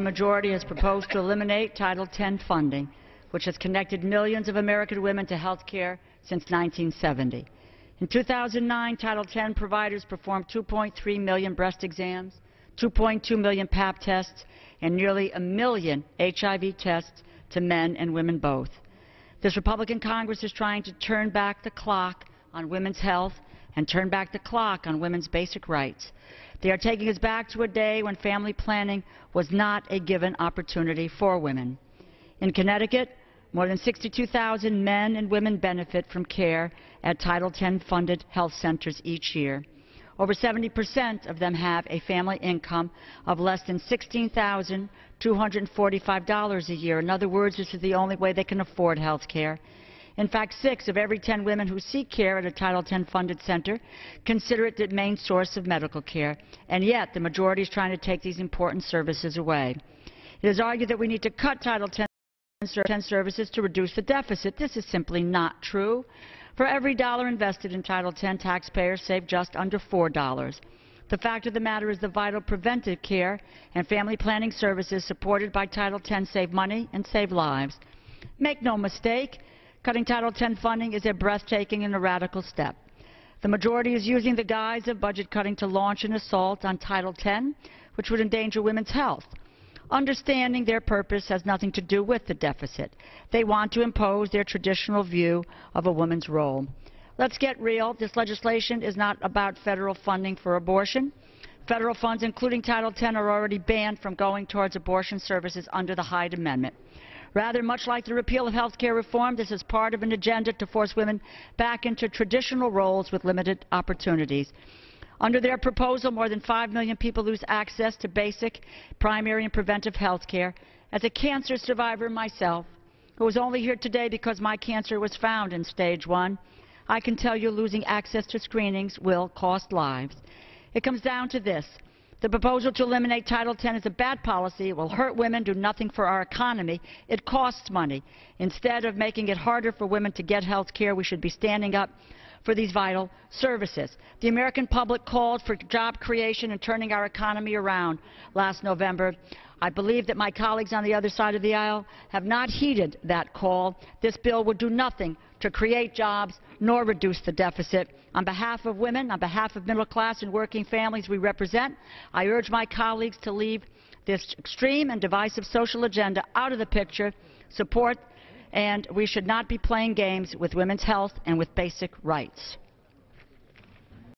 majority has proposed to eliminate Title X funding, which has connected millions of American women to health care since 1970. In 2009, Title X providers performed 2.3 million breast exams, 2.2 million Pap tests, and nearly 1 million HIV tests to men and women both. This Republican Congress is trying to turn back the clock on women's health and turn back the clock on women's basic rights. They are taking us back to a day when family planning was not a given opportunity for women. In Connecticut, more than 62,000 men and women benefit from care at Title X-funded health centers each year. Over 70% of them have a family income of less than $16,245 a year. In other words, this is the only way they can afford health care. In fact, 6 of every 10 women who seek care at a Title X-funded center consider it the main source of medical care, and yet the majority is trying to take these important services away. It is argued that we need to cut Title X services to reduce the deficit. This is simply not true. For every dollar invested in Title X, taxpayers save just under $4. The fact of the matter is the vital preventive care and family planning services supported by Title X save money and save lives. Make no mistake, cutting Title X funding is a breathtaking and a radical step. The majority is using the guise of budget cutting to launch an assault on Title X, which would endanger women's health. Understanding their purpose has nothing to do with the deficit. They want to impose their traditional view of a woman's role. Let's get real. This legislation is not about federal funding for abortion. Federal funds, including Title X, are already banned from going towards abortion services under the Hyde Amendment. Rather, much like the repeal of health care reform, this is part of an agenda to force women back into traditional roles with limited opportunities. Under their proposal, more than 5 million people lose access to basic, primary, and preventive health care. As a cancer survivor myself, who is only here today because my cancer was found in stage 1, I can tell you losing access to screenings will cost lives. It comes down to this. The proposal to eliminate Title X is a bad policy. It will hurt women, do nothing for our economy. It costs money. Instead of making it harder for women to get health care, we should be standing up for these vital services. The American public called for job creation and turning our economy around last November. I believe that my colleagues on the other side of the aisle have not heeded that call. This bill would do nothing to create jobs nor reduce the deficit. On behalf of women, on behalf of middle class and working families we represent, I urge my colleagues to leave this extreme and divisive social agenda out of the picture, support, and we should not be playing games with women's health and with basic rights.